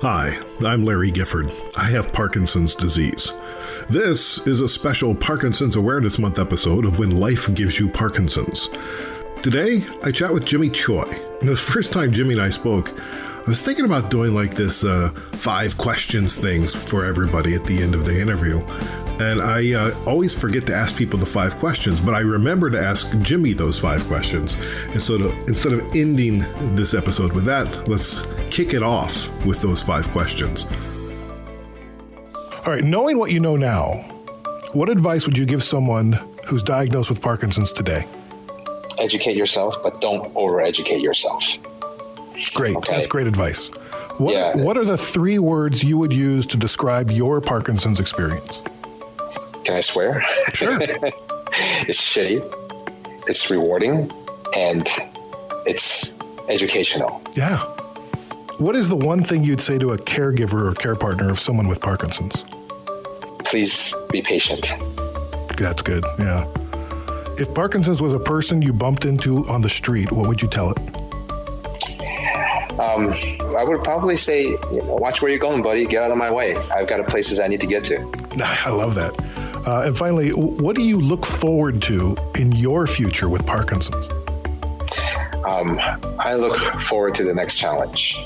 Hi, I'm Larry Gifford. I have Parkinson's disease. This is a special Parkinson's Awareness Month episode of When Life Gives You Parkinson's. Today, I chat with Jimmy Choi. And the first time Jimmy and I spoke, I was thinking about doing like this 5 questions things for everybody at the end of the interview. And I always forget to ask people the 5 questions, but I remember to ask Jimmy those 5 questions. And so instead of ending this episode with that, let's kick it off with those 5 questions. All right, knowing what you know now, what advice would you give someone who's diagnosed with Parkinson's today? Educate yourself, but don't over-educate yourself. Great, okay. That's great advice. What are the 3 words you would use to describe your Parkinson's experience? Can I swear? Sure. It's shitty, it's rewarding, and it's educational. Yeah. What is the one thing you'd say to a caregiver or care partner of someone with Parkinson's? Please be patient. That's good, yeah. If Parkinson's was a person you bumped into on the street, what would you tell it? I would probably say, watch where you're going, buddy. Get out of my way. I've got places I need to get to. I love that. And finally, what do you look forward to in your future with Parkinson's? I look forward to the next challenge.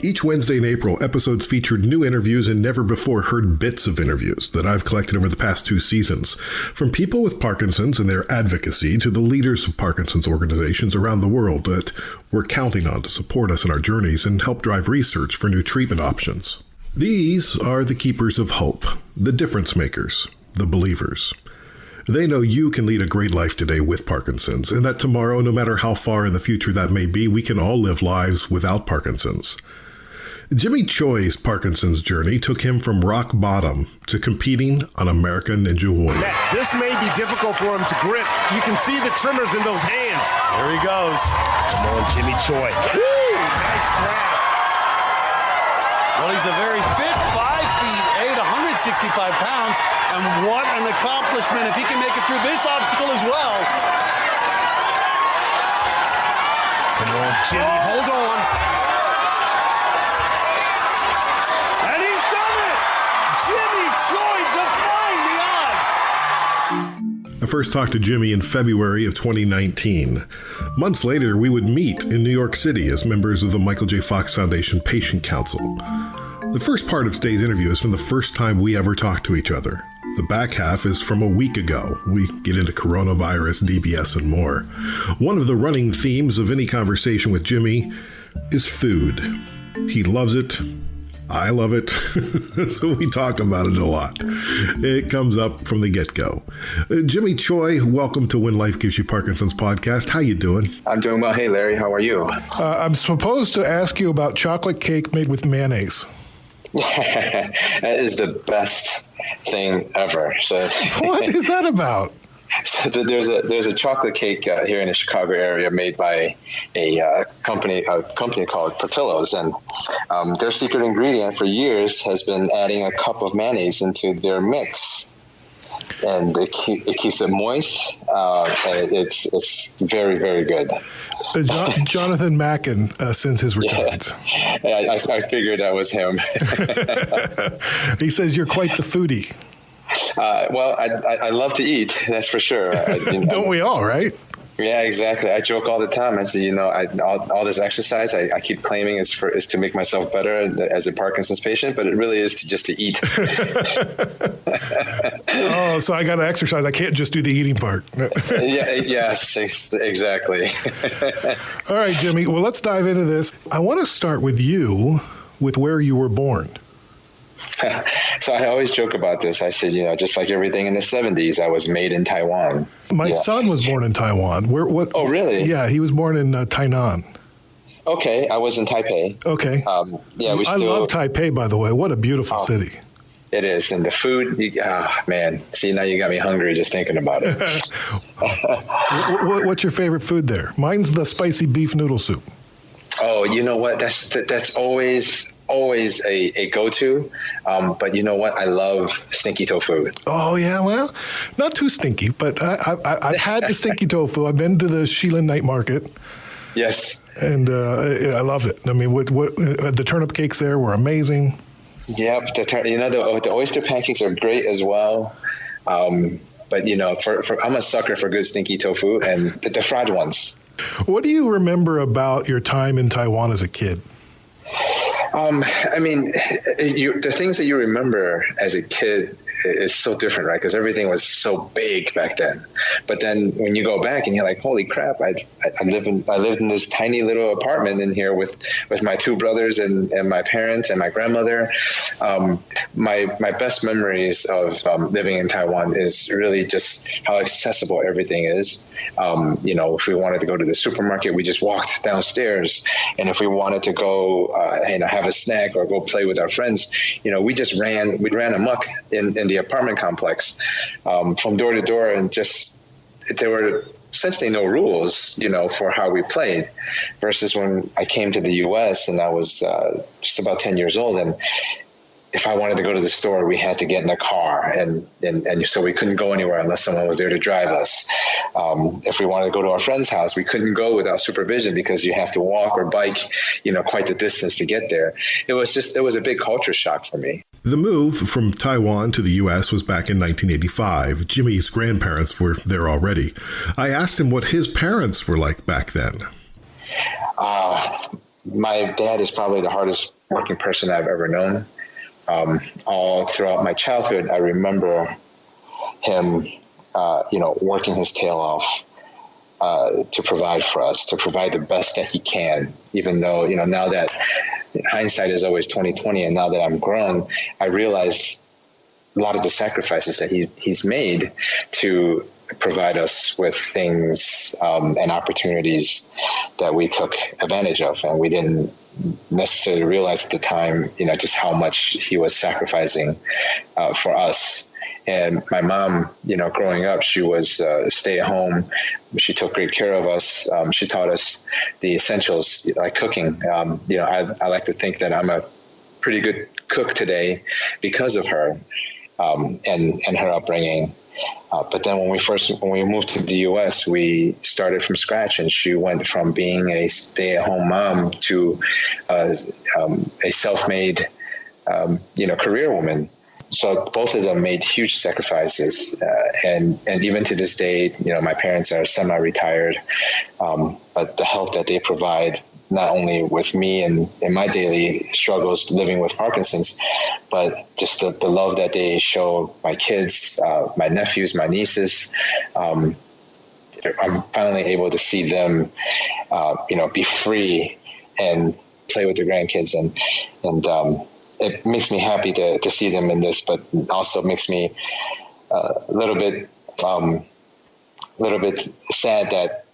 Each Wednesday in April, episodes featured new interviews and never-before-heard bits of interviews that I've collected over the past 2 seasons. From people with Parkinson's and their advocacy to the leaders of Parkinson's organizations around the world that we're counting on to support us in our journeys and help drive research for new treatment options. These are the keepers of hope, the difference makers, the believers. They know you can lead a great life today with Parkinson's, and that tomorrow, no matter how far in the future that may be, we can all live lives without Parkinson's. Jimmy Choi's Parkinson's journey took him from rock bottom to competing on American Ninja Warrior. This may be difficult for him to grip. You can see the tremors in those hands. There he goes. Come on, Jimmy Choi. Woo! Nice grab. Well, he's a very fit 5 feet 8, 165 pounds. And what an accomplishment if he can make it through this obstacle as well. Come on, Jimmy. Hold on. And he's done it! Jimmy Choi defying the odds. I first talked to Jimmy in February of 2019. Months later, we would meet in New York City as members of the Michael J. Fox Foundation Patient Council. The first part of today's interview is from the first time we ever talked to each other. The back half is from a week ago. We get into coronavirus, DBS, and more. One of the running themes of any conversation with Jimmy is food. He loves it. I love it. So we talk about it a lot. It comes up from the get-go. Jimmy Choi, welcome to When Life Gives You Parkinson's podcast. How you doing? I'm doing well. Hey, Larry, how are you? I'm supposed to ask you about chocolate cake made with mayonnaise. That is the best thing ever. So what is that about? So there's a chocolate cake here in the Chicago area made by a company called Portillo's, and their secret ingredient for years has been adding a cup of mayonnaise into their mix, and it keeps it moist. And it's very, very good. Jonathan Mackin sends his regards. Yeah, I figured that was him. He says you're quite the foodie. Well, I love to eat, that's for sure. Don't we all, right? Yeah, exactly. I joke all the time. I say, all this exercise I keep claiming is to make myself better as a Parkinson's patient, but it really is just to eat. Oh, so I got to exercise. I can't just do the eating part. Yes, exactly. All right, Jimmy. Well, let's dive into this. I want to start with you, with where you were born. So I always joke about this. I said, just like everything in the 70s, I was made in Taiwan. My son was born in Taiwan. Oh, really? Yeah, he was born in Tainan. Okay, I was in Taipei. Okay. I love Taipei, by the way. What a beautiful city. It is. And the food, man. See, now you got me hungry just thinking about it. What's your favorite food there? Mine's the spicy beef noodle soup. Oh, you know what? That's always a go-to. But you know what? I love stinky tofu. Oh, yeah. Well, not too stinky, but I've had the stinky tofu. I've been to the Shilin Night Market. Yes. And I loved it. I mean, what the turnip cakes there were amazing. Yep, the oyster pancakes are great as well. But I'm a sucker for good stinky tofu and the fried ones. What do you remember about your time in Taiwan as a kid? I mean, the things that you remember as a kid is so different, right? Because everything was so big back then. But then when you go back and you're like, holy crap, I lived in this tiny little apartment in here with my two brothers and my parents and my grandmother. My best memories of living in Taiwan is really just how accessible everything is. If we wanted to go to the supermarket, we just walked downstairs. And if we wanted to go, have a snack or go play with our friends, we ran amok in the apartment complex, from door to door, and there were essentially no rules, for how we played, versus when I came to the U.S. and I was just about 10 years old, and if I wanted to go to the store, we had to get in a car, and so we couldn't go anywhere unless someone was there to drive us. If we wanted to go to our friend's house, we couldn't go without supervision because you have to walk or bike, quite the distance to get there. It was a big culture shock for me. The move from Taiwan to the U.S. was back in 1985. Jimmy's grandparents were there already. I asked him what his parents were like back then. My dad is probably the hardest working person I've ever known. All throughout my childhood, I remember him, working his tail off to provide for us, to provide the best that he can, even though, now that hindsight is always 20/20, and now that I'm grown, I realize a lot of the sacrifices that he's made to provide us with things and opportunities that we took advantage of, and we didn't necessarily realize at the time, just how much he was sacrificing for us. And my mom, growing up, she was stay at home. She took great care of us. She taught us the essentials like cooking. I like to think that I'm a pretty good cook today because of her and her upbringing. But then when we moved to the U.S., we started from scratch, and she went from being a stay-at-home mom to a self-made, career woman. So both of them made huge sacrifices, and even to this day, my parents are semi-retired, but the help that they provide, not only with me and in my daily struggles living with Parkinson's, but just the love that they show my kids, my nephews, my nieces. I'm finally able to see them, be free and play with their grandkids, and it makes me happy to see them in this, but also makes me a little bit sad that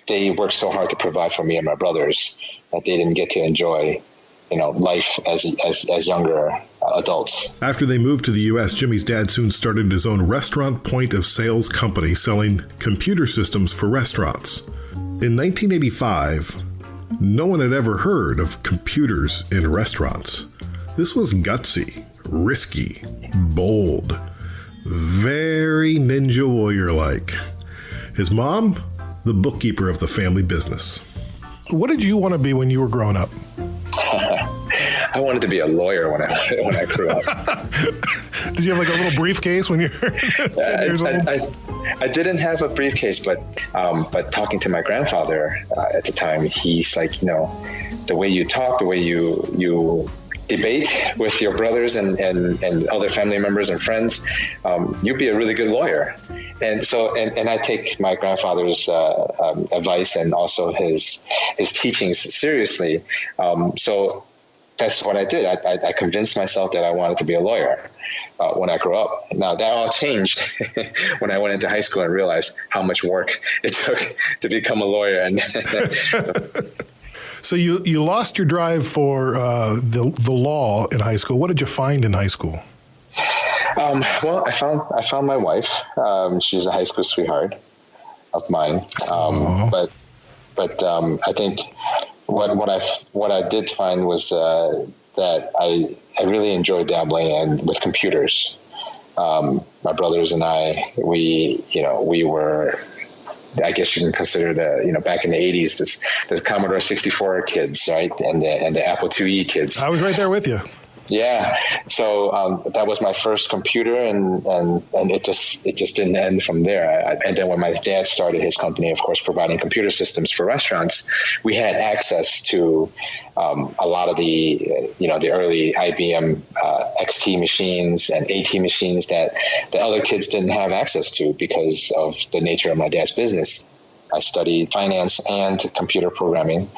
they worked so hard to provide for me and my brothers that they didn't get to enjoy, life as younger adults. After they moved to the U.S., Jimmy's dad soon started his own restaurant point-of-sales company selling computer systems for restaurants. In 1985, no one had ever heard of computers in restaurants. This was gutsy, risky, bold, very Ninja Warrior-like. His mom, the bookkeeper of the family business. What did you want to be when you were growing up? I wanted to be a lawyer when I grew up. Did you have like a little briefcase when you were 10 years old? I didn't have a briefcase, but talking to my grandfather at the time, he's like, the way you talk, the way you debate with your brothers and other family members and friends, you'd be a really good lawyer. And so, and I take my grandfather's advice and also his teachings seriously. So that's what I did. I convinced myself that I wanted to be a lawyer when I grew up. Now, that all changed when I went into high school and realized how much work it took to become a lawyer. And So you lost your drive for the law in high school. What did you find in high school? Well, I found my wife. She's a high school sweetheart of mine. But I think what I did find was that I really enjoyed dabbling with computers. My brothers and I, we were I guess you can consider back in the 80s, the Commodore 64 kids, right? And the Apple IIe kids. I was right there with you. Yeah. So that was my first computer, and it just didn't end from there. And then when my dad started his company, of course, providing computer systems for restaurants, we had access to a lot of the early IBM XT machines and AT machines that the other kids didn't have access to because of the nature of my dad's business. I studied finance and computer programming.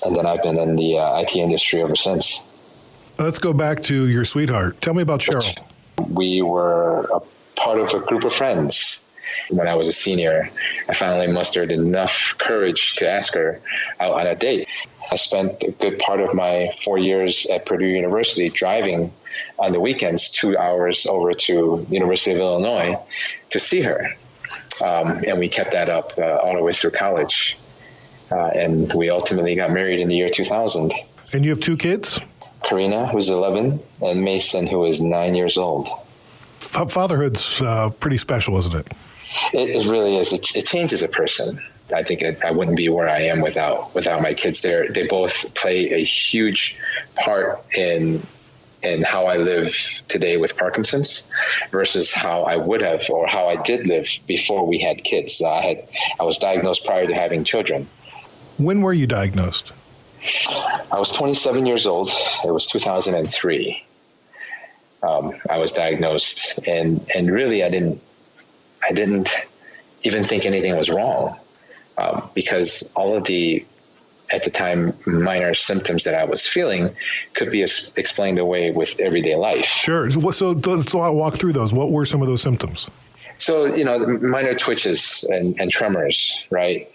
And then I've been in the IT industry ever since. Let's go back to your sweetheart. Tell me about Cheryl. We were a part of a group of friends. When I was a senior, I finally mustered enough courage to ask her out on a date. I spent a good part of my 4 years at Purdue University driving on the weekends 2 hours over to University of Illinois to see her. And we kept that up all the way through college. And we ultimately got married in the year 2000. And you have 2 kids? Karina, who's 11, and Mason, who is 9 years old. Fatherhood's pretty special, isn't it? It really is. It changes a person. I think I wouldn't be where I am without my kids. They both play a huge part in how I live today with Parkinson's versus how I would have or how I did live before we had kids. I was diagnosed prior to having children. When were you diagnosed? I was 27 years old. It was 2003. I was diagnosed, and really I didn't even think anything was wrong because all of the, at the time, minor symptoms that I was feeling could be explained away with everyday life. Sure. So let's walk through those. What were some of those symptoms? So, minor twitches and tremors, right?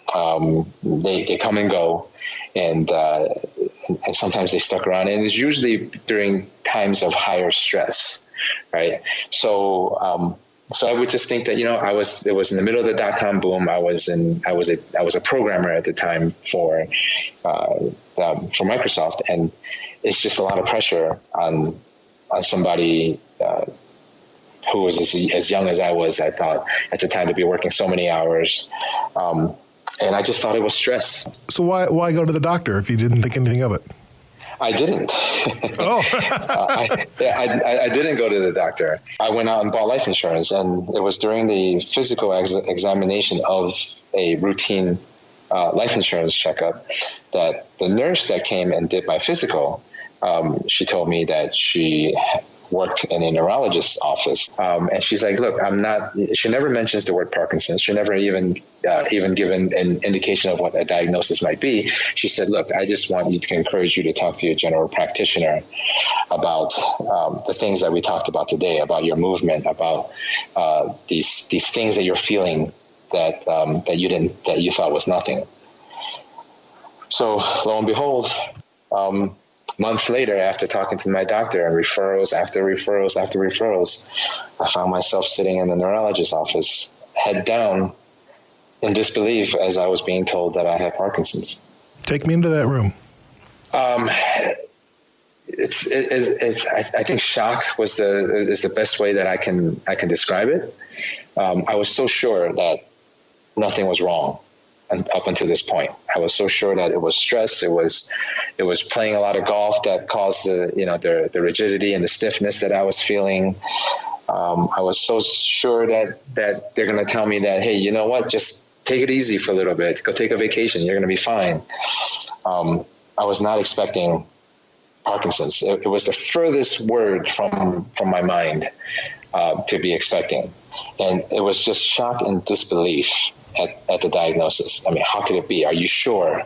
They come and go, and sometimes they stuck around. And it's usually during times of higher stress, right? So I would just think that, it was in the middle of the dot-com boom. I was a programmer at the time for Microsoft, and it's just a lot of pressure on somebody who was as young as I was, I thought, at the time, to be working so many hours. And I just thought it was stress. So why go to the doctor if you didn't think anything of it? I didn't. Oh. I didn't go to the doctor. I went out and bought life insurance, and it was during the physical examination of a routine life insurance checkup that the nurse that came and did my physical, she told me that she worked in a neurologist's office. And she's like, look, she never mentions the word Parkinson's. She never even given an indication of what a diagnosis might be. She said, look, I just want to encourage you to talk to your general practitioner about the things that we talked about today, about your movement, about these things that you're feeling that you thought was nothing. So lo and behold, months later, after talking to my doctor and referrals after referrals after referrals, I found myself sitting in the neurologist's office, head down, in disbelief as I was being told that I had Parkinson's. Take me into that room. I think shock is the best way that I can describe it. I was so sure that nothing was wrong. And up until this point, I was so sure that it was stress. It was playing a lot of golf that caused the rigidity and the stiffness that I was feeling. I was so sure that they're going to tell me that, hey, you know what, just take it easy for a little bit. Go take a vacation. You're going to be fine. I was not expecting Parkinson's. It was the furthest word from my mind to be expecting, and it was just shock and disbelief at the diagnosis. I mean, how could it be? Are you sure?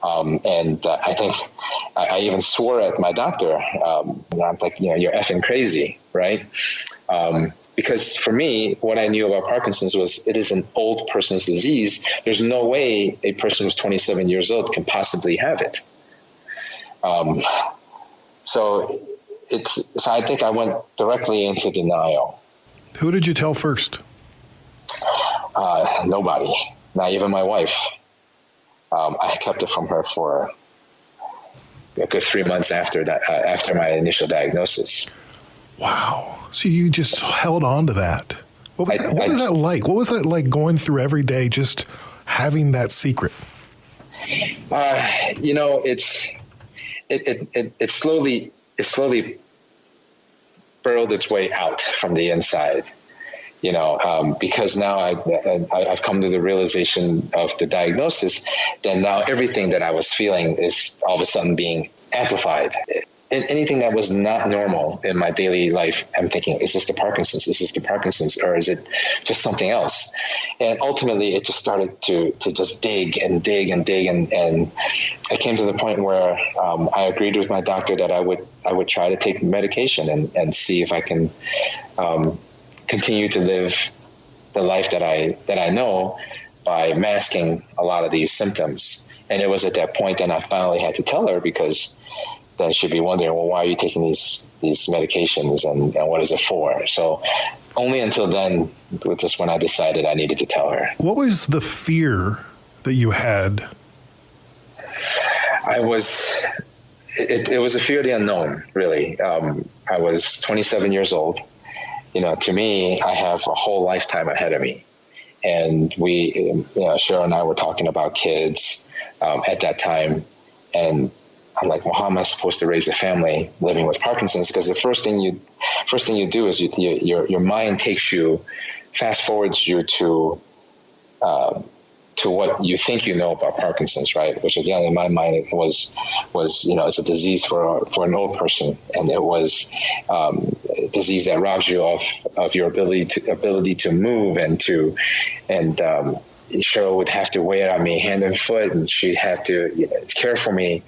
And I think I even swore at my doctor. And I'm like, you're effing crazy, right? Because for me, what I knew about Parkinson's was it is an old person's disease. There's no way a person who's 27 years old can possibly have it. So I think I went directly into denial. Who did you tell first? Nobody, not even my wife. I kept it from her for a good 3 months after my initial diagnosis. Wow. So you just held on to that. What was that like? What was that like going through every day, just having that secret? It slowly burrowed its way out from the inside, because now I've come to the realization of the diagnosis. Then now everything that I was feeling is all of a sudden being amplified. Anything that was not normal in my daily life, I'm thinking, is this the Parkinson's? Is this the Parkinson's? Or is it just something else? And ultimately, it just started to just dig and dig and dig. And I came to the point where I agreed with my doctor that I would try to take medication and see if I can continue to live the life that I know by masking a lot of these symptoms. And it was at that point that I finally had to tell her, because then she'd be wondering, well, why are you taking these medications and what is it for? So only until then was just when I decided I needed to tell her. What was the fear that you had? It was a fear of the unknown, really. I was 27 years old. To me, I have a whole lifetime ahead of me. And we, Cheryl and I were talking about kids at that time. And I'm like, well, how am I supposed to raise a family living with Parkinson's? Because the first thing you do is your mind takes you, fast forwards you to what you think you know about Parkinson's, right? Which again, in my mind, it was it's a disease for an old person, and it was a disease that robs you of your ability to move and Cheryl would have to weigh it on me hand and foot, and she'd have to care for me.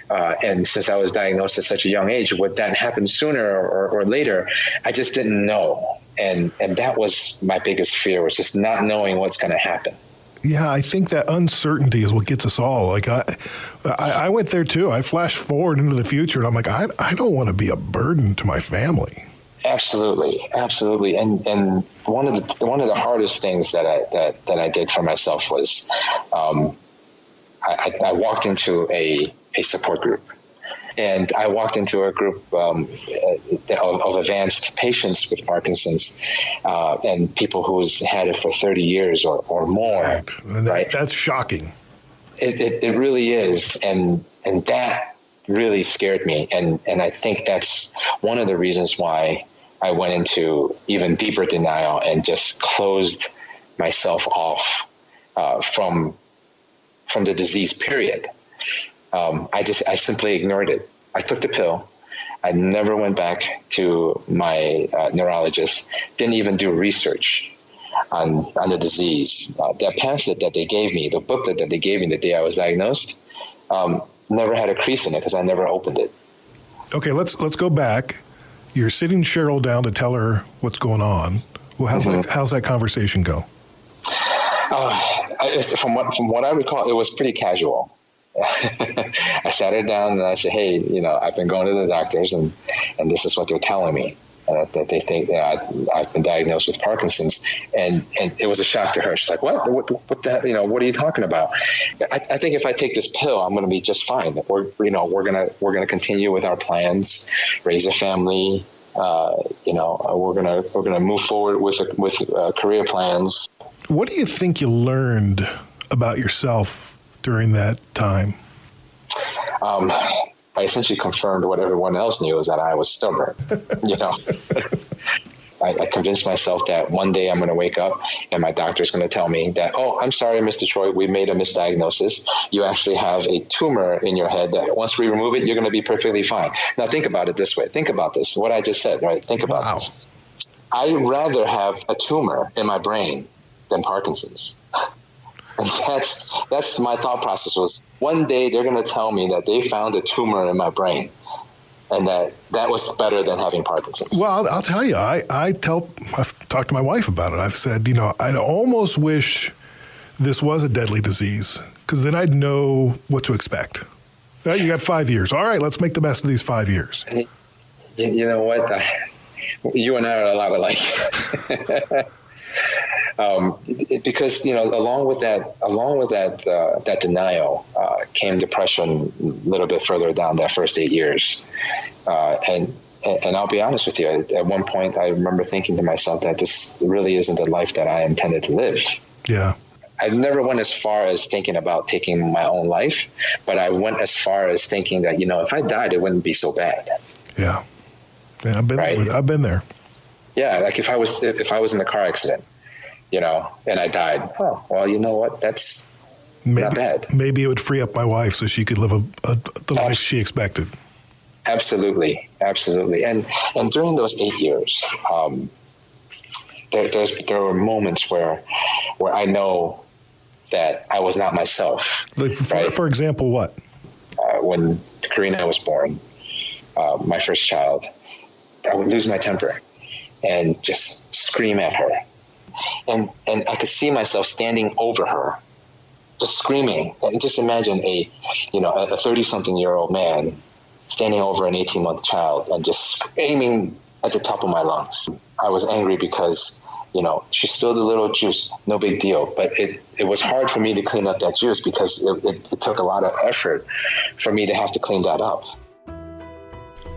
And since I was diagnosed at such a young age, would that happen sooner or later? I just didn't know. And that was my biggest fear, was just not knowing what's going to happen. Yeah, I think that uncertainty is what gets us all. Like I went there too. I flashed forward into the future, and I'm like, I don't want to be a burden to my family. Absolutely. And one of the hardest things that I did for myself was I walked into a support group. And I walked into a group of advanced patients with Parkinson's and people who's had it for 30 years or more. Right. That's shocking. It really is. And that really scared me. And I think that's one of the reasons why I went into even deeper denial and just closed myself off from the disease, period. I simply ignored it. I took the pill. I never went back to my neurologist, didn't even do research on the disease. That pamphlet that they gave me, the booklet that they gave me the day I was diagnosed, never had a crease in it because I never opened it. Okay, let's go back. You're sitting Cheryl down to tell her what's going on. Well, how's that conversation go? From what I recall, it was pretty casual. I sat her down and I said, hey, I've been going to the doctors and this is what they're telling me, that they think that I've been diagnosed with Parkinson's. And it was a shock to her. She's like, what the, what are you talking about? I think if I take this pill, I'm going to be just fine. We're going to continue with our plans, raise a family. We're going to move forward with career plans. What do you think you learned about yourself during that time? I essentially confirmed what everyone else knew, is that I was stubborn. I convinced myself that one day I'm going to wake up and my doctor's going to tell me that, oh, I'm sorry, Mr. Choi, we made a misdiagnosis. You actually have a tumor in your head that once we remove it, you're going to be perfectly fine. Now think about it this way. Think about this, what I just said, right? Think about this. I'd rather have a tumor in my brain than Parkinson's. And that's my thought process, was one day they're going to tell me that they found a tumor in my brain and that was better than having Parkinson's. Well, I'll tell you, I've talked to my wife about it. I've said, I'd almost wish this was a deadly disease, because then I'd know what to expect. You got 5 years. All right, let's make the best of these 5 years. You know what? You and I are a lot alike. Because along with that denial came depression a little bit further down that first 8 years, and And I'll be honest with you, at one point I remember thinking to myself that this really isn't the life that I intended to live. Yeah. I never went as far as thinking about taking my own life, but I went as far as thinking that, if I died, it wouldn't be so bad. Yeah. Yeah, I've been there. Yeah, like if I was in a car accident, and I died, oh, well, you know what? That's not bad. Maybe it would free up my wife so she could live the life she expected. Absolutely. And during those 8 years, there were moments where I know that I was not myself. Like for example, what? When Karina was born, my first child, I would lose my temper and just scream at her. And I could see myself standing over her, just screaming. And just imagine a 30-something-year-old man standing over an 18-month child and just screaming at the top of my lungs. I was angry because, she spilled a little juice, no big deal. But it was hard for me to clean up that juice because it took a lot of effort for me to have to clean that up.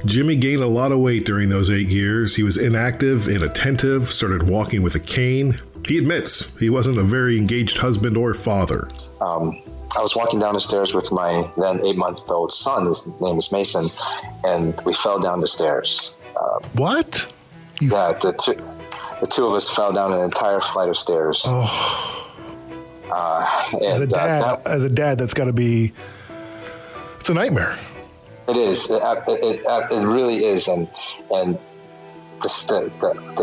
Jimmy gained a lot of weight during those 8 years. He was inactive, inattentive, started walking with a cane. He admits he wasn't a very engaged husband or father. I was walking down the stairs with my then 8-month-old son. His name is Mason, and we fell down the stairs. What? Yeah, the two of us fell down an entire flight of stairs. Oh. As a dad, that's got to be. It's a nightmare. It is. It really is. And the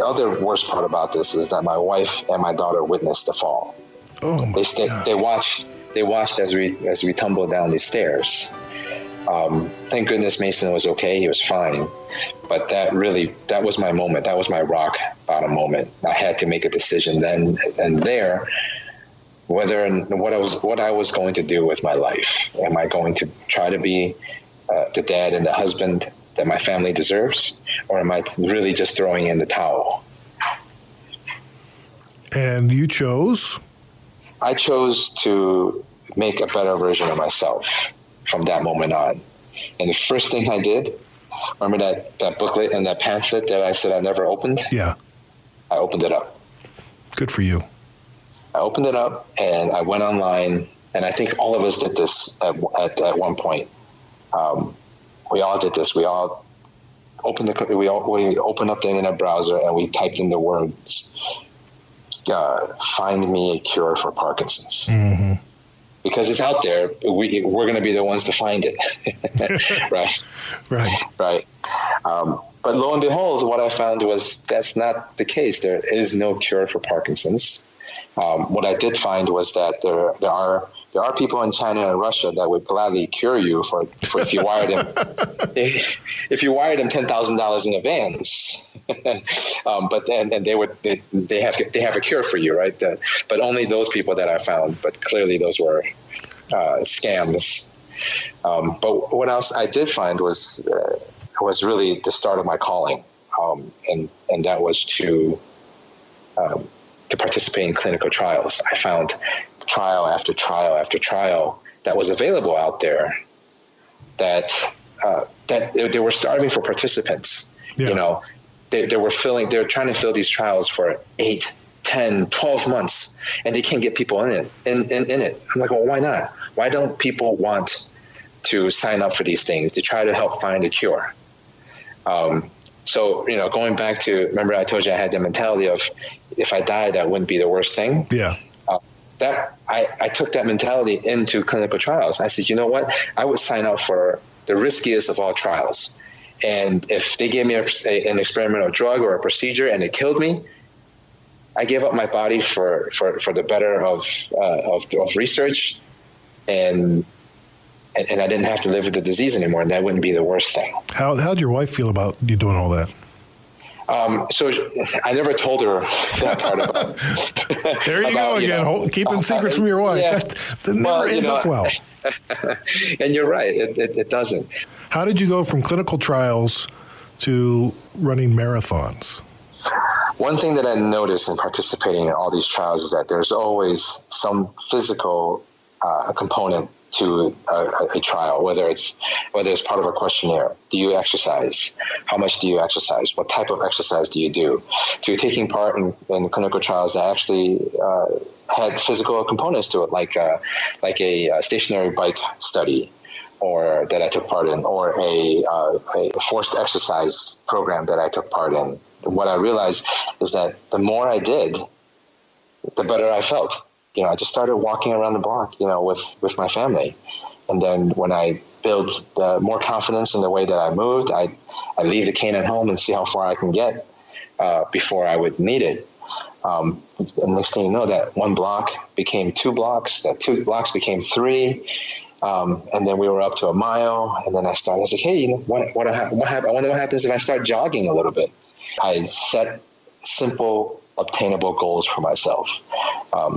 other worst part about this is that my wife and my daughter witnessed the fall. Oh my God. They watched as we tumbled down these stairs. Thank goodness Mason was okay. He was fine. But that was my moment. That was my rock bottom moment. I had to make a decision then and there what I was going to do with my life. Am I going to try to be the dad and the husband that my family deserves, or am I really just throwing in the towel? And you chose? I chose to make a better version of myself from that moment on. And the first thing I did, remember that booklet and that pamphlet that I said I never opened? Yeah. I opened it up. Good for you. I opened it up and I went online, and I think all of us did this at one point. We all did this. We all opened up the internet browser and we typed in the words, "Find me a cure for Parkinson's." Mm-hmm. Because it's out there. We're going to be the ones to find it, right? Right. But lo and behold, what I found was that's not the case. There is no cure for Parkinson's. What I did find was that there are people in China and Russia that would gladly cure you for if you wired them if you wired them $10,000 in advance. But then they have a cure for you, right? But only those people that I found. But clearly those were scams. But what else I did find was really the start of my calling, and that was to participate in clinical trials. I found trial after trial after trial that was available out there that they were starving for participants. Yeah. They were trying to fill these trials for 8, 10, 12 months, and they can't get people in it. I'm like, well, why not? Why don't people want to sign up for these things to try to help find a cure? So, going back to, remember I told you I had the mentality of if I died, that wouldn't be the worst thing. Yeah. I took that mentality into clinical trials. I said, you know what? I would sign up for the riskiest of all trials. And if they gave me an experimental drug or a procedure and it killed me, I gave up my body for the better of research, and I didn't have to live with the disease anymore, and that wouldn't be the worst thing. How'd your wife feel about you doing all that? So I never told her that part about there you go again, keeping secrets from your wife. Yeah. That never ends up well. And you're right, it doesn't. How did you go from clinical trials to running marathons? One thing that I noticed in participating in all these trials is that there's always some physical component to a trial, whether it's part of a questionnaire. Do you exercise? How much do you exercise? What type of exercise do you do? To taking part in clinical trials that actually had physical components to it, like a stationary bike study, or that I took part in, or a forced exercise program that I took part in. What I realized is that the more I did, the better I felt. I just started walking around the block, with my family. And then when I built more confidence in the way that I moved, I leave the cane at home and see how far I can get before I would need it. And next thing you know, that one block became 2 blocks, that 2 blocks became 3. And then we were up to a mile, and then I was like, hey, what I wonder what happens if I start jogging a little bit. I set simple, obtainable goals for myself.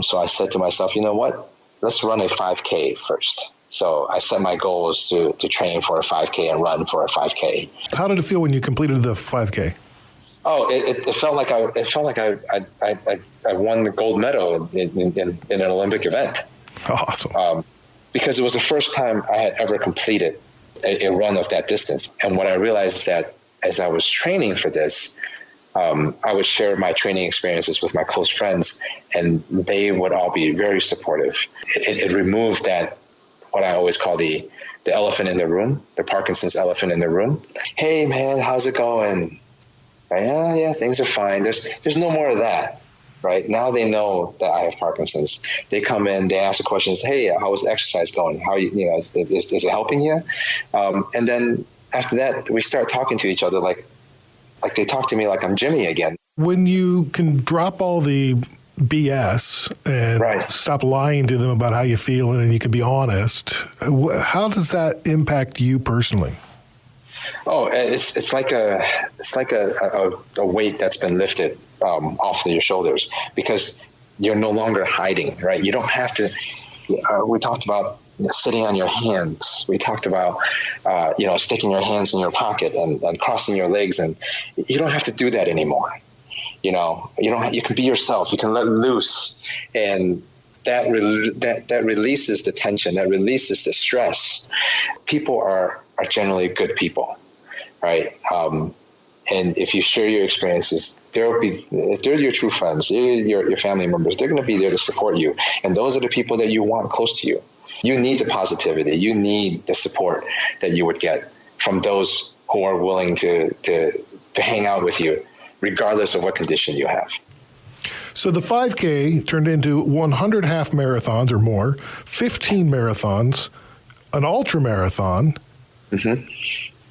So I said to myself, you know what? Let's run a 5K first. So I set my goals to train for a 5K and run for a 5K. How did it feel when you completed the 5K? Oh, it felt like I won the gold medal in an Olympic event. Awesome. Because it was the first time I had ever completed a run of that distance. And what I realized that as I was training for this, I would share my training experiences with my close friends, and they would all be very supportive. It removed that, what I always call the elephant in the room, the Parkinson's elephant in the room. Hey man, how's it going? Right? Yeah, things are fine. There's no more of that. Right? Now they know that I have Parkinson's. They come in, they ask the questions, hey, how is exercise going? How is it helping you? And then after that, we start talking to each other like they talk to me like I'm Jimmy again. When you can drop all the BS and stop lying to them about how you feel, and you can be honest, how does that impact you personally? Oh, it's like a weight that's been lifted off of your shoulders, because you're no longer hiding, right? You don't have to. We talked about sitting on your hands. We talked about sticking your hands in your pocket and crossing your legs, and you don't have to do that anymore. You can be yourself. You can let loose, and that releases the tension. That releases the stress. People are generally good people, right? And if you share your experiences, if they're your true friends, your family members, they're going to be there to support you. And those are the people that you want close to you. You need the positivity. You need the support that you would get from those who are willing to hang out with you, regardless of what condition you have. So the 5K turned into 100 half marathons or more, 15 marathons, an ultra marathon,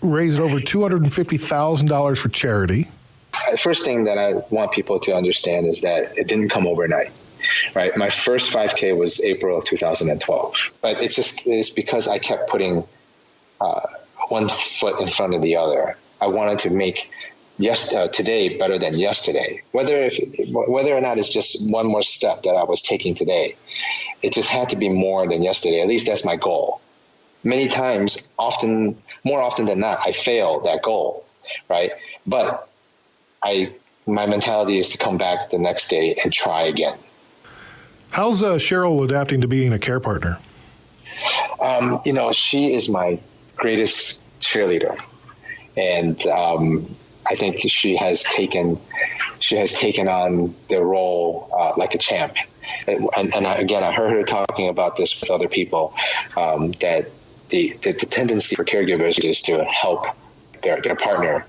raised over $250,000 for charity. The first thing that I want people to understand is that it didn't come overnight, right? My first 5K was April of 2012, but it's because I kept putting one foot in front of the other. I wanted to make today better than yesterday, whether or not it's just one more step that I was taking today. It just had to be more than yesterday. At least that's my goal. Many times, more often than not, I fail that goal, right? But my mentality is to come back the next day and try again. How's Cheryl adapting to being a care partner? She is my greatest cheerleader, and I think she has taken on the role like a champ. And I heard her talking about this with other people, that the tendency for caregivers is to help their partner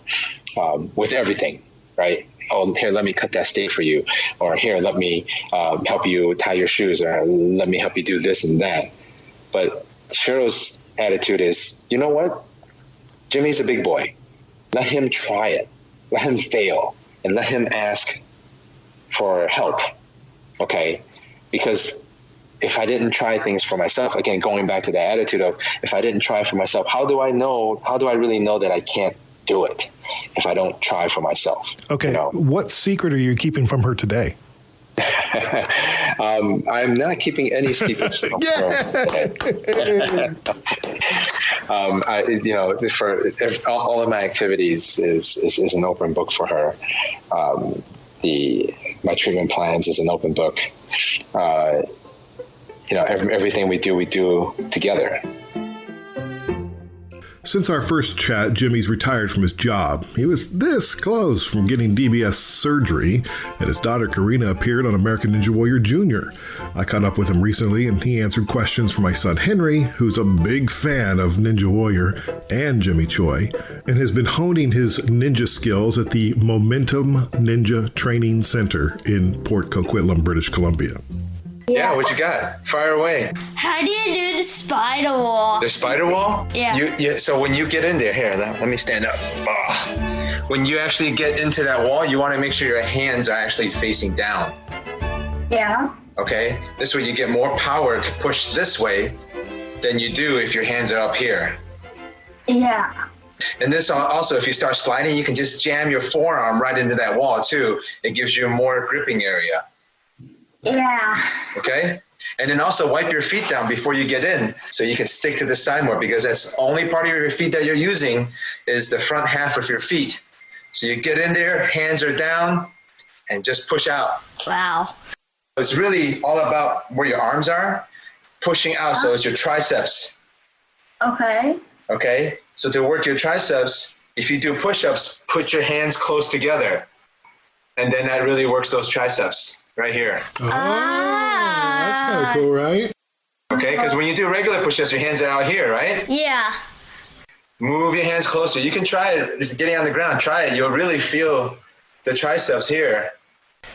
with everything, right? Oh, here, let me cut that steak for you, or here, let me help you tie your shoes, or let me help you do this and that. But Cheryl's attitude is, you know what? Jimmy's a big boy. Let him try it. Let him fail, and let him ask for help, okay? Because if I didn't try things for myself, again, going back to the attitude of, if I didn't try for myself, how do I really know that I can't do it if I don't try for myself? Okay, what secret are you keeping from her today? I'm not keeping any secrets from her today. For all of my activities is an open book for her. My treatment plans is an open book. everything we do together. Since our first chat, Jimmy's retired from his job. He was this close from getting DBS surgery, and his daughter Karina appeared on American Ninja Warrior Jr. I caught up with him recently, and he answered questions for my son Henry, who's a big fan of Ninja Warrior and Jimmy Choi, and has been honing his ninja skills at the Momentum Ninja Training Center in Port Coquitlam, British Columbia. Yeah, what you got? Fire away. How do you do the spider wall? The spider wall? Yeah. So when you get in there, here, let me stand up. When you actually get into that wall, you want to make sure your hands are actually facing down. Yeah. Okay? This way you get more power to push this way than you do if your hands are up here. Yeah. And this also, if you start sliding, you can just jam your forearm right into that wall too. It gives you a more gripping area. Yeah. Okay? And then also wipe your feet down before you get in so you can stick to the side more, because that's the only part of your feet that you're using is the front half of your feet. So you get in there, hands are down, and just push out. Wow. It's really all about where your arms are, pushing out, so it's your triceps. Okay. Okay? So to work your triceps, if you do push-ups, put your hands close together. And then that really works those triceps. Right here. Oh, that's kind of cool, right? Okay, because when you do regular push-ups, your hands are out here, right? Yeah. Move your hands closer. You can try it, getting on the ground. Try it. You'll really feel the triceps here.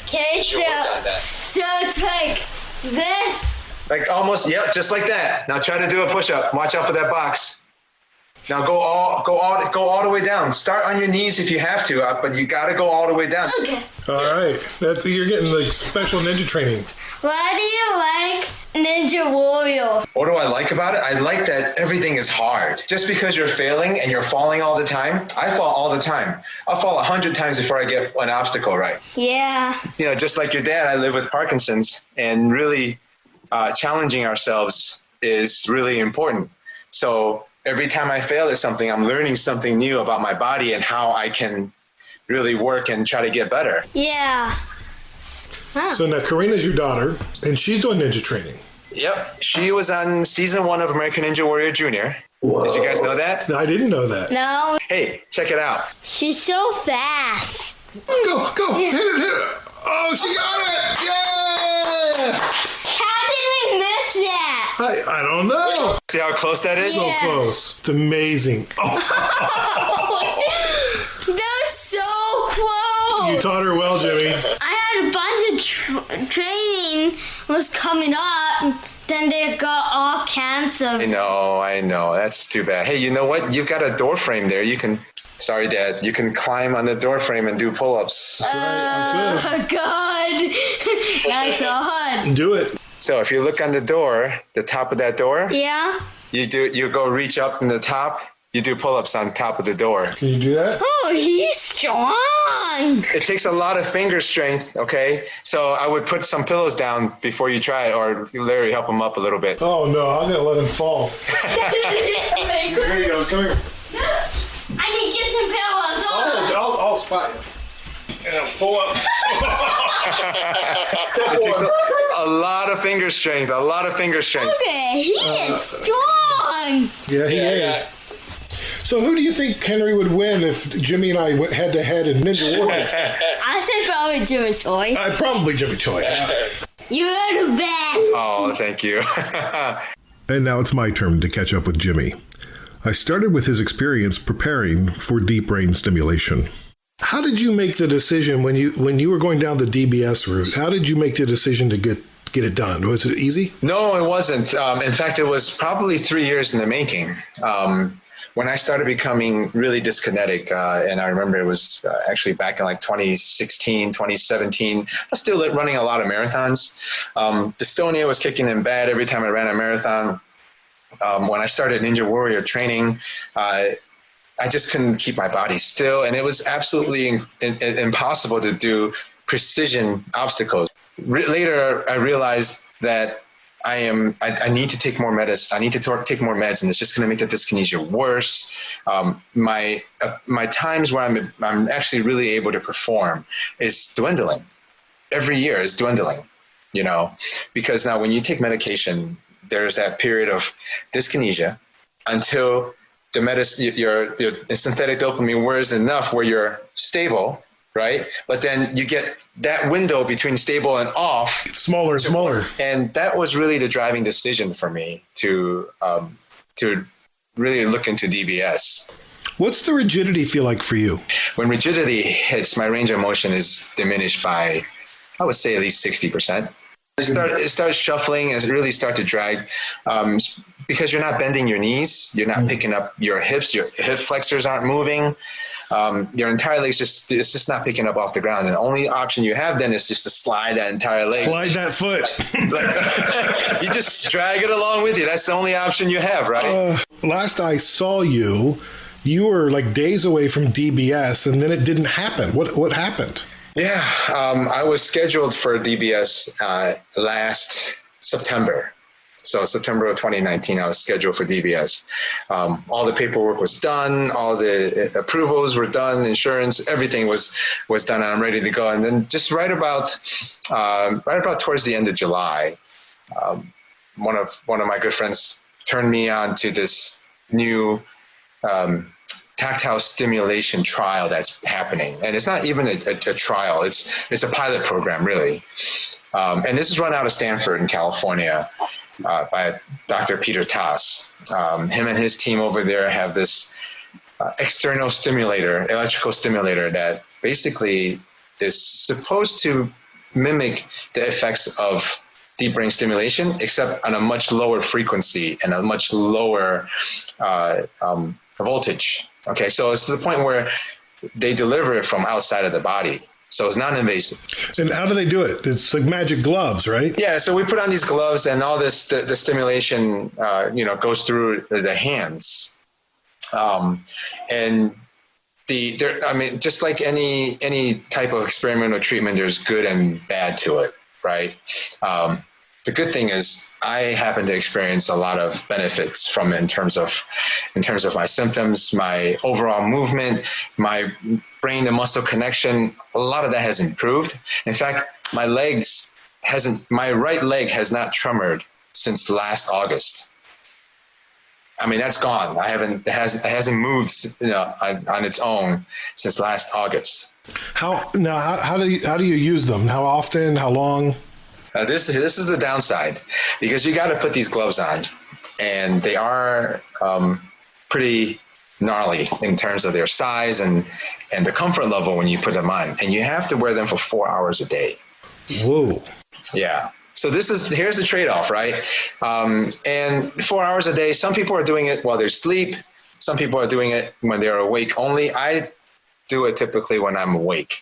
Okay, so it's like this. Like almost, yep, just like that. Now try to do a push-up. Watch out for that box. Now go all the way down. Start on your knees if you have to, but you got to go all the way down. Okay. All right. You're getting like special ninja training. Why do you like Ninja Warrior? What do I like about it? I like that everything is hard. Just because you're failing and you're falling all the time, I fall all the time. I'll fall 100 times before I get an obstacle right. Yeah. Just like your dad, I live with Parkinson's, and really challenging ourselves is really important. So every time I fail at something, I'm learning something new about my body and how I can really work and try to get better. Yeah. Huh. So now Karina's your daughter, and she's doing ninja training. Yep. She was on season 1 of American Ninja Warrior Jr. Whoa. Did you guys know that? I didn't know that. No. Hey, check it out. She's so fast. Go. Hit it. Oh, she got it. Yeah. How did we miss that? I don't know. See how close that is? So close. It's amazing. Oh. That was so close. You taught her well, Jimmy. I had a bunch of training was coming up. Then they got all cancer. I know. That's too bad. Hey, you know what? You've got a door frame there. Sorry, Dad. You can climb on the door frame and do pull-ups. That's right. Oh, God. That's hard. Do it. So if you look on the door, the top of that door, Yeah. you go reach up in the top, you do pull-ups on top of the door. Can you do that? Oh, he's strong. It takes a lot of finger strength, okay? So I would put some pillows down before you try it, or Larry, help him up a little bit. Oh, no. I'm going to let him fall. Here you go. Come here. I need to get some pillows. Oh, I'll spot you. And I'll pull up. It takes a lot of finger strength, Okay, he is strong. Yeah, he is. So who do you think Henry would win if Jimmy and I went head-to-head in Ninja Warrior? I say probably Jimmy Choi. Probably Jimmy Choi. You're the best. Oh, thank you. And now it's my turn to catch up with Jimmy. I started with his experience preparing for deep brain stimulation. How did you make the decision when you were going down the DBS route? How did you make the decision to get it done? Was it easy? No, it wasn't. In fact, it was probably 3 years in the making. When I started becoming really dyskinetic, and I remember it was actually back in like 2016, 2017, I was still running a lot of marathons. Dystonia was kicking in bad every time I ran a marathon. When I started Ninja Warrior training, I just couldn't keep my body still, and it was absolutely impossible to do precision obstacles. Later, I realized that I need to take more medicine. I need to take more meds, and it's just going to make the dyskinesia worse. My times where I'm actually really able to perform is dwindling. Every year is dwindling. because now when you take medication, there's that period of dyskinesia until your synthetic dopamine wears enough where you're stable, right? But then you get that window between stable and off. It's smaller and smaller. And that was really the driving decision for me to really look into DBS. What's the rigidity feel like for you? When rigidity hits, my range of motion is diminished by, I would say, at least 60%. It starts shuffling and really start to drag because you're not bending your knees. You're not picking up your hips. Your hip flexors aren't moving. Your entire leg it's just not picking up off the ground. And the only option you have then is just to slide that entire leg. Slide that foot. You just drag it along with you. That's the only option you have, right? Last I saw you were like days away from DBS, and then it didn't happen. What happened? Yeah, I was scheduled for DBS last September. So September of 2019, I was scheduled for DBS. All the paperwork was done, all the approvals were done, insurance, everything was done, and I'm ready to go. And then just right about towards the end of July, one of my good friends turned me on to this new tactile stimulation trial that's happening. And it's not even a trial, it's a pilot program, really. And this is run out of Stanford in California by Dr. Peter Tass. Him and his team over there have this external electrical stimulator that basically is supposed to mimic the effects of deep brain stimulation, except on a much lower frequency and a much lower voltage. Okay, so it's to the point where they deliver it from outside of the body. So it's non-invasive. And how do they do it? It's like magic gloves, right? Yeah, so we put on these gloves and all this, the stimulation, goes through the hands. And just like any type of experimental treatment, there's good and bad to it, right? The good thing is I happen to experience a lot of benefits from it in terms of my symptoms, my overall movement, my brain to muscle connection. A lot of that has improved. In fact, my right leg has not tremored since last August. I mean, that's gone. It hasn't moved on its own since last August. How do you use them? How often? How long? This is the downside, because you got to put these gloves on, and they are pretty gnarly in terms of their size and the comfort level when you put them on, and you have to wear them for 4 hours a day. Whoa. Yeah. So here's the trade-off, right? And 4 hours a day, some people are doing it while they're asleep. Some people are doing it when they're awake only. I do it typically when I'm awake.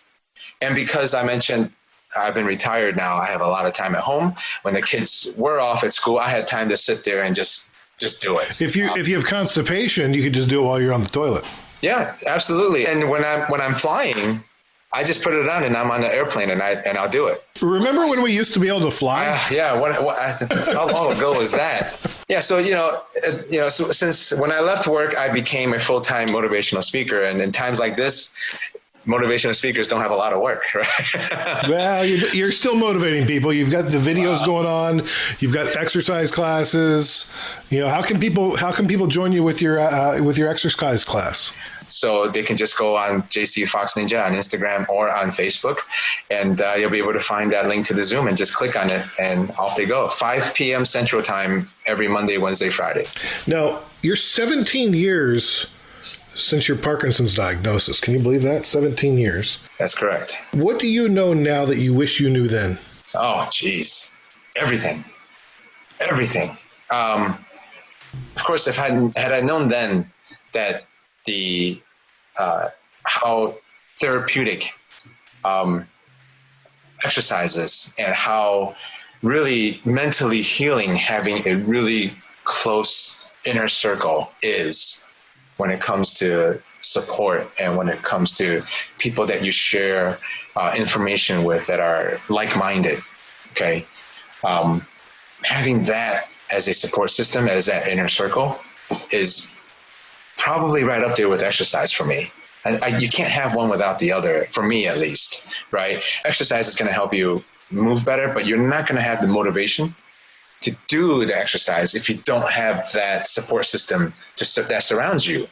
And because I mentioned I've been retired now, I have a lot of time at home. When the kids were off at school, I had time to sit there and just do it. If you have constipation, you could just do it while you're on the toilet. Yeah, absolutely. And when I'm flying, I just put it on and I'm on the airplane and I'll do it. Remember when we used to be able to fly? Yeah. How long ago was that? Yeah. So, so since when I left work, I became a full-time motivational speaker. And in times like this, motivational speakers don't have a lot of work, right? Well, you're still motivating people. You've got the videos going on. You've got exercise classes. How can people join you with your exercise class? So they can just go on JC Fox Ninja on Instagram or on Facebook, and you'll be able to find that link to the Zoom and just click on it, and off they go. 5 p.m. Central Time every Monday, Wednesday, Friday. Now, you're 17 years since your Parkinson's diagnosis. Can you believe that? 17 years. That's correct. What do you know now that you wish you knew then? Oh, geez. Everything. Of course, had I known then that how therapeutic exercise is, and how really mentally healing having a really close inner circle is when it comes to support and when it comes to people that you share information with that are like-minded, okay? Having that as a support system, as that inner circle, is probably right up there with exercise for me. You can't have one without the other, for me at least, right? Exercise is going to help you move better, but you're not going to have the motivation to do the exercise if you don't have that support system that surrounds you.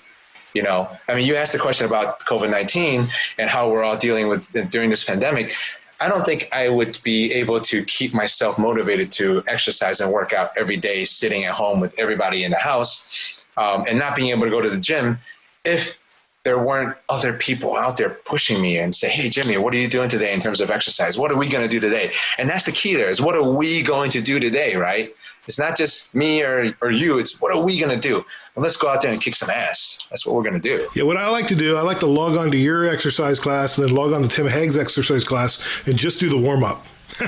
You know, I mean, you asked the question about COVID-19 and how we're all dealing with during this pandemic. I don't think I would be able to keep myself motivated to exercise and work out every day, sitting at home with everybody in the house, and not being able to go to the gym if there weren't other people out there pushing me and say, hey, Jimmy, what are you doing today in terms of exercise? What are we going to do today? And that's the key there is what are we going to do today, right? It's not just me or you. It's what are we going to do? Well, let's go out there and kick some ass. That's what we're going to do. Yeah, what I like to do, I like to log on to your exercise class and then log on to Tim Haig's exercise class and just do the warm-up. But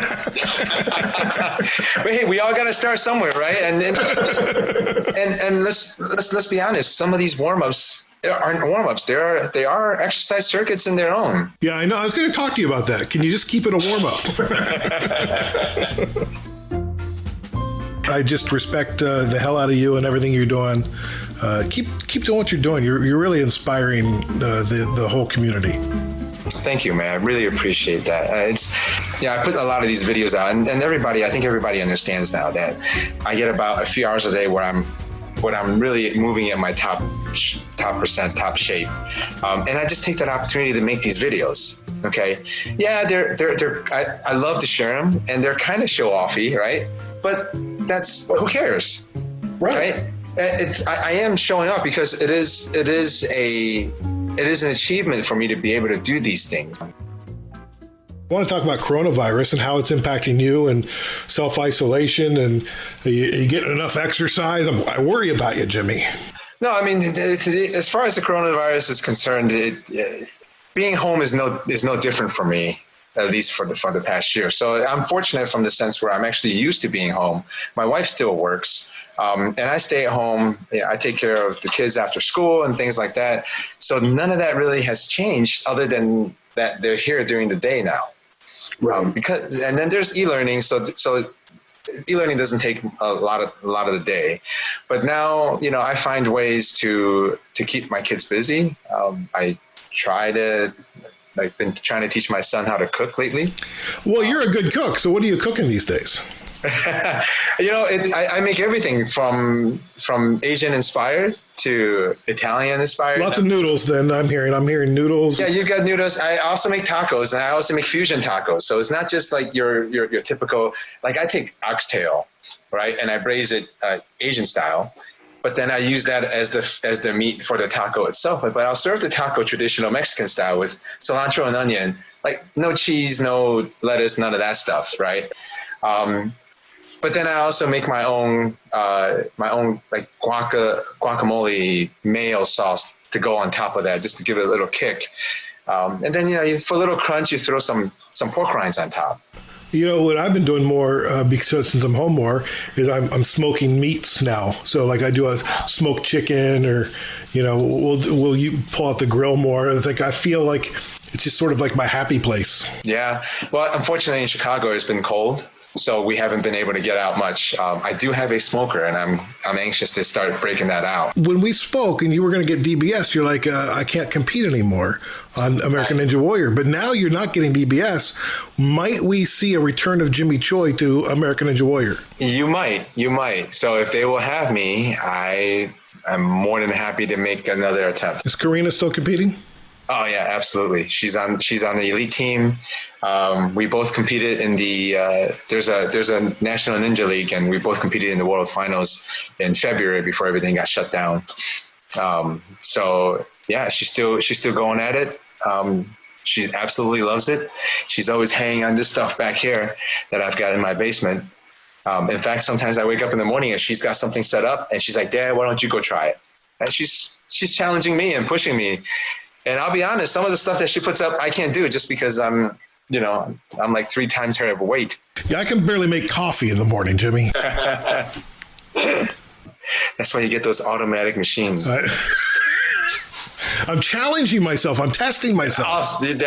hey, we all got to start somewhere, right? And let's be honest. Some of these warm-ups aren't warm-ups. They are exercise circuits in their own. Yeah, I know. I was going to talk to you about that. Can you just keep it a warm-up? I just respect the hell out of you and everything you're doing. Keep doing what you're doing. You're really inspiring the whole community. Thank you, man. I really appreciate that. I put a lot of these videos out, and everybody, I think everybody understands now that I get about a few hours a day where I'm really moving at my top percent, top shape, and I just take that opportunity to make these videos. Okay, yeah, I love to share them, and they're kind of show offy, right? But who cares, right? I am showing off because it is an achievement for me to be able to do these things. I want to talk about coronavirus and how it's impacting you and self-isolation and you getting enough exercise. I worry about you, Jimmy. No, I mean, as far as the coronavirus is concerned, being home is no different for me, at least for the past year. So I'm fortunate from the sense where I'm actually used to being home. My wife still works. And I stay at home. I take care of the kids after school and things like that. So none of that really has changed other than that they're here during the day now. Right. And then there's e-learning. So e-learning doesn't take a lot of the day. But now, I find ways to keep my kids busy. I've been trying to teach my son how to cook lately. Well, you're a good cook. So what are you cooking these days? I make everything from Asian inspired to Italian inspired. Lots of noodles. Then I'm hearing noodles. Yeah, you've got noodles. I also make tacos, and I also make fusion tacos. So it's not just like your typical. Like I take oxtail, right, and I braise it Asian style. But then I use that as the meat for the taco itself. But I'll serve the taco traditional Mexican style with cilantro and onion, like no cheese, no lettuce, none of that stuff, right? But then I also make my own like guacamole mayo sauce to go on top of that, just to give it a little kick. And then for a little crunch, you throw some pork rinds on top. What I've been doing more because since I'm home more is I'm smoking meats now. So like I do a smoked chicken, or we'll you pull out the grill more. It's like I feel like it's just sort of like my happy place. Yeah. Well, unfortunately in Chicago it's been cold, so we haven't been able to get out much. I do have a smoker, and I'm anxious to start breaking that out. When we spoke and you were going to get DBS, you're like, I can't compete anymore on American Ninja Warrior. But now you're not getting DBS. Might we see a return of Jimmy Choi to American Ninja Warrior? You might. So if they will have me, I'm more than happy to make another attempt. Is Karina still competing? Oh yeah, absolutely. She's on the elite team. We both competed in the there's a National Ninja League, and we both competed in the World Finals in February before everything got shut down. So yeah, she's still going at it. She absolutely loves it. She's always hanging on this stuff back here that I've got in my basement. In fact, sometimes I wake up in the morning and she's got something set up, and she's like, "Dad, why don't you go try it?" And she's challenging me and pushing me. And I'll be honest, some of the stuff that she puts up, I can't do just because I'm like 3 times her weight. Yeah, I can barely make coffee in the morning, Jimmy. That's why you get those automatic machines. I'm challenging myself. I'm testing myself. Awesome.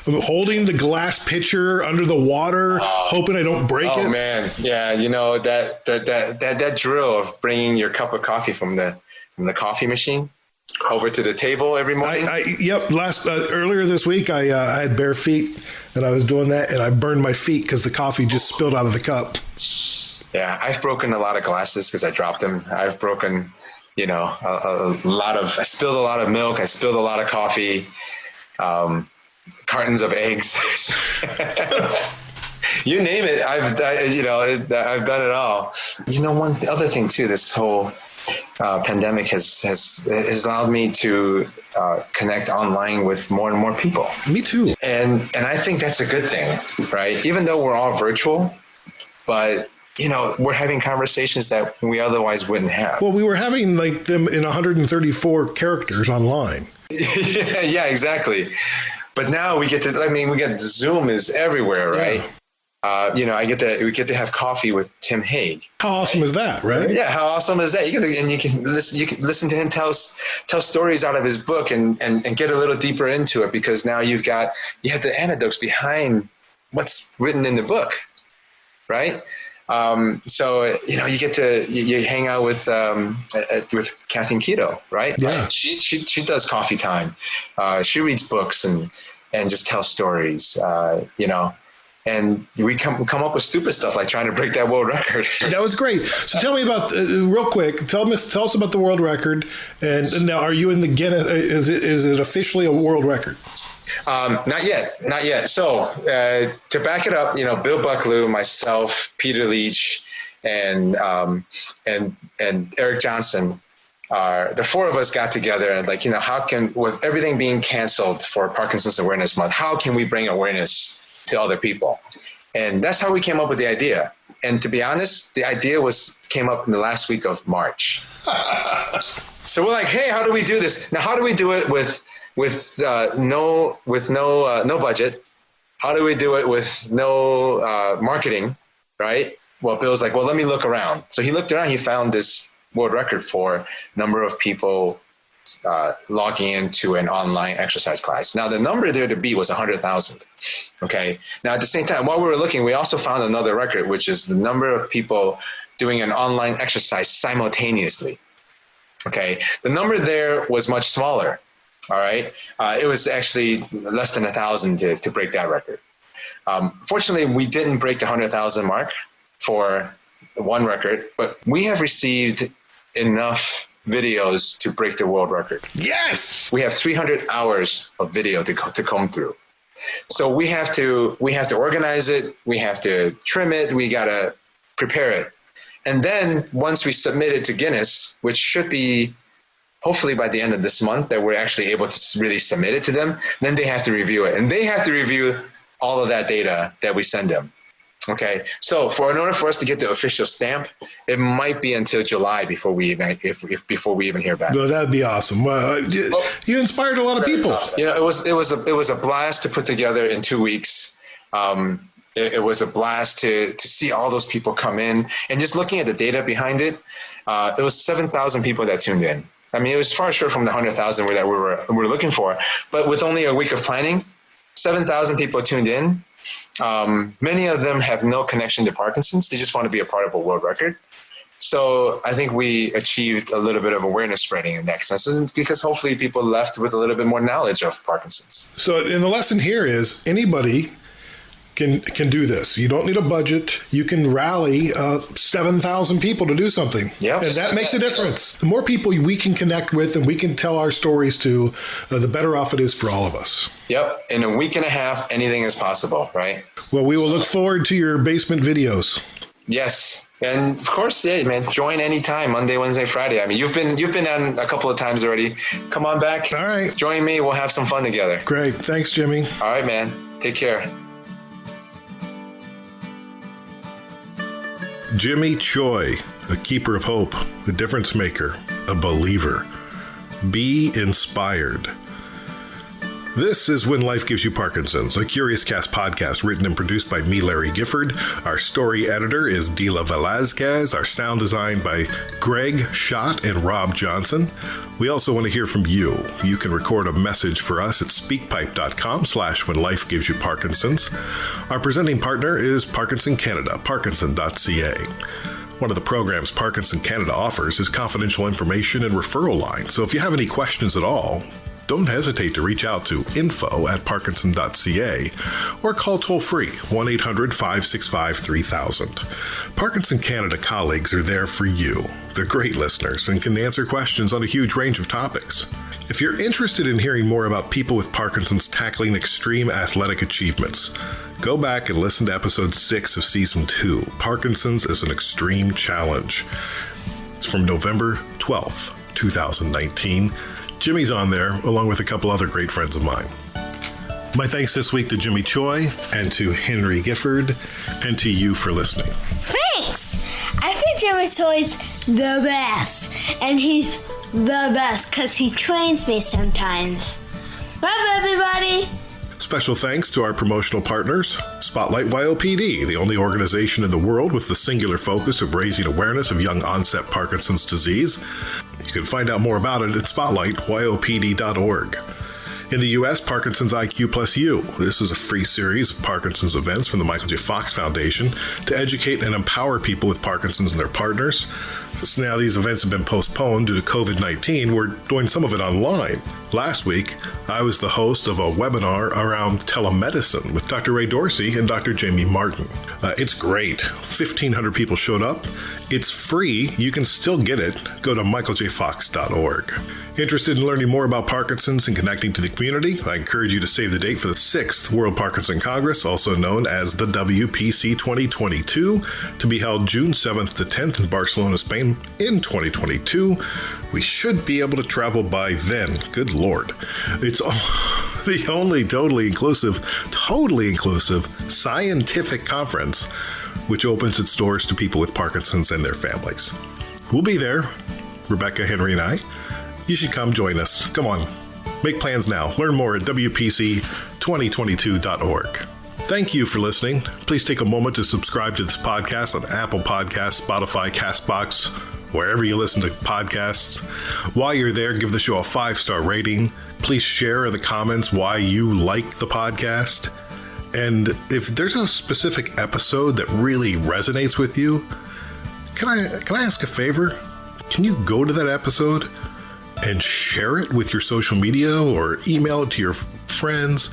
I'm holding the glass pitcher under the water, hoping I don't break it. Oh, man. Yeah, that drill of bringing your cup of coffee from the coffee machine, over to the table every morning? Earlier this week, I had bare feet, and I was doing that, and I burned my feet because the coffee just spilled out of the cup. Yeah, I've broken a lot of glasses because I dropped them. I've broken, I spilled a lot of milk. I spilled a lot of coffee, cartons of eggs. You name it. I've done it all. One other thing too, this whole pandemic has allowed me to connect online with more and more people. Me too. And I think that's a good thing, right? Even though we're all virtual, but we're having conversations that we otherwise wouldn't have. Well, we were having like them in 134 characters online. Yeah, exactly. But now we get Zoom is everywhere, right? Yeah. We get to have coffee with Tim Hague. How awesome is that, right? Yeah, how awesome is that? You can listen to him tell stories out of his book and get a little deeper into it, because now you have the anecdotes behind what's written in the book, right? So you get to you hang out with Kathleen Keto, right? Yeah. She does coffee time. She reads books and just tells stories. And we come up with stupid stuff like trying to break that world record. That was great. So tell me about real quick. Tell us about the world record. And now, are you in the Guinness? Is it officially a world record? Not yet. So to back it up, Bill Bucklew, myself, Peter Leach, and Eric Johnson, the four of us got together and how can, with everything being canceled for Parkinson's Awareness Month, how can we bring awareness to other people? And that's how we came up with the idea. And to be honest, the idea came up in the last week of March. So we're like, hey, how do we do this? Now, how do we do it with no budget? How do we do it with no marketing, right? Well, Bill's like, well, let me look around. So he looked around, he found this world record for number of people logging into an online exercise class. Now, the number there to beat was 100,000. Okay. Now, at the same time, while we were looking, we also found another record, which is the number of people doing an online exercise simultaneously. Okay. The number there was much smaller. All right. It was actually less than 1,000 to break that record. Fortunately, we didn't break the 100,000 mark for one record, but we have received enough videos to break the world record. Yes. We have 300 hours of video to comb through. So we have to organize it. We have to trim it. We got to prepare it. And then once we submit it to Guinness, which should be hopefully by the end of this month, that we're actually able to really submit it to them, then they have to review it. And they have to review all of that data that we send them. Okay, so in order for us to get the official stamp, it might be until July before we even hear back. Well, that'd be awesome. You inspired a lot of people. It was a blast to put together in 2 weeks. It was a blast to see all those people come in, and just looking at the data behind it, it was 7,000 people that tuned in. I mean, it was far short from the 100,000 that we were looking for, but with only a week of planning, 7,000 people tuned in. Many of them have no connection to Parkinson's. They just want to be a part of a world record. So I think we achieved a little bit of awareness spreading in that sense, because hopefully people left with a little bit more knowledge of Parkinson's. So, and the lesson here is anybody can do this. You don't need a budget. You can rally 7,000 people to do something. Yep. And that makes a difference. The more people we can connect with and we can tell our stories to, the better off it is for all of us. Yep. In a week and a half, anything is possible, right? Well, we will look forward to your basement videos. Yes. And of course, yeah, man, join anytime, Monday, Wednesday, Friday. I mean, you've been on a couple of times already. Come on back. All right. Join me. We'll have some fun together. Great. Thanks, Jimmy. All right, man. Take care. Jimmy Choi, a keeper of hope, a difference maker, a believer. Be inspired. This is When Life Gives You Parkinson's, a Curious Cast podcast written and produced by me, Larry Gifford. Our story editor is Dila Velazquez. Our sound designed by Greg Schott and Rob Johnson. We also want to hear from you. You can record a message for us at speakpipe.com/When Life Gives You Parkinson's. Our presenting partner is Parkinson Canada, parkinson.ca. One of the programs Parkinson Canada offers is confidential information and referral line, so if you have any questions at all, don't hesitate to reach out to info@parkinson.ca or call toll-free 1-800-565-3000. Parkinson Canada colleagues are there for you. They're great listeners and can answer questions on a huge range of topics. If you're interested in hearing more about people with Parkinson's tackling extreme athletic achievements, go back and listen to episode 6 of season 2, Parkinson's is an Extreme Challenge. It's from November 12th, 2019. Jimmy's on there, along with a couple other great friends of mine. My thanks this week to Jimmy Choi and to Henry Gifford and to you for listening. Thanks! I think Jimmy Choi's the best, and he's the best because he trains me sometimes. Bye, everybody! Special thanks to our promotional partners, Spotlight YOPD, the only organization in the world with the singular focus of raising awareness of young onset Parkinson's disease. You can find out more about it at spotlightyopd.org. In the U.S., Parkinson's IQ Plus U. This is a free series of Parkinson's events from the Michael J. Fox Foundation to educate and empower people with Parkinson's and their partners. So now these events have been postponed due to COVID-19. We're doing some of it online. Last week, I was the host of a webinar around telemedicine with Dr. Ray Dorsey and Dr. Jamie Martin. It's great. 1,500 people showed up. It's free. You can still get it. Go to michaeljfox.org. Interested in learning more about Parkinson's and connecting to the community? I encourage you to save the date for the 6th World Parkinson Congress, also known as the WPC 2022, to be held June 7th to 10th in Barcelona, Spain in 2022. We should be able to travel by then. Good Lord. It's the only totally inclusive scientific conference which opens its doors to people with Parkinson's and their families. We'll be there, Rebecca, Henry, and I. You should come join us. Come on. Make plans now. Learn more at WPC2022.org. Thank you for listening. Please take a moment to subscribe to this podcast on Apple Podcasts, Spotify, CastBox, wherever you listen to podcasts. While you're there, give the show a 5-star rating. Please share in the comments why you like the podcast. And if there's a specific episode that really resonates with you, can I ask a favor? Can you go to that episode and share it with your social media or email it to your friends?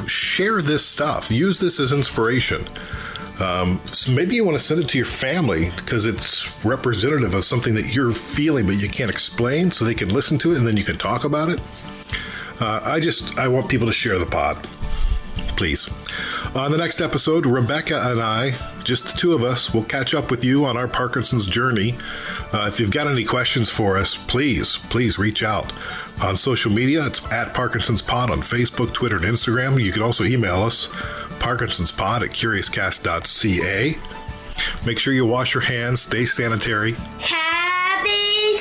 Share this stuff. Use this as inspiration. So maybe you want to send it to your family because it's representative of something that you're feeling but you can't explain, so they can listen to it and then you can talk about it. I want people to share the pod. Please. On the next episode, Rebecca and I, just the two of us, will catch up with you on our Parkinson's journey. If you've got any questions for us, please reach out. On social media, it's at Parkinson's Pod on Facebook, Twitter, and Instagram. You can also email us, parkinsonspod@curiouscast.ca. Make sure you wash your hands, stay sanitary. Happy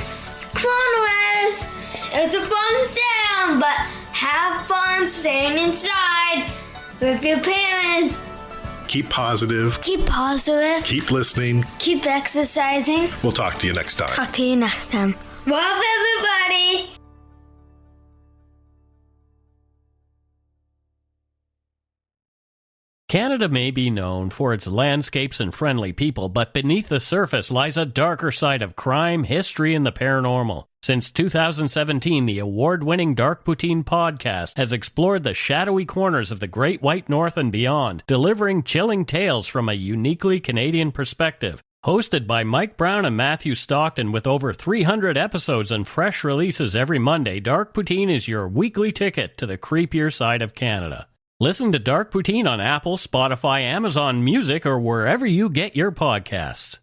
coronavirus! It's a fun sound, but have fun staying inside with your parents. Keep positive. Keep positive. Keep listening. Keep exercising. We'll talk to you next time. Talk to you next time. Love everybody. Canada may be known for its landscapes and friendly people, but beneath the surface lies a darker side of crime, history, and the paranormal. Since 2017, the award-winning Dark Poutine podcast has explored the shadowy corners of the Great White North and beyond, delivering chilling tales from a uniquely Canadian perspective. Hosted by Mike Brown and Matthew Stockton with over 300 episodes and fresh releases every Monday, Dark Poutine is your weekly ticket to the creepier side of Canada. Listen to Dark Poutine on Apple, Spotify, Amazon Music, or wherever you get your podcasts.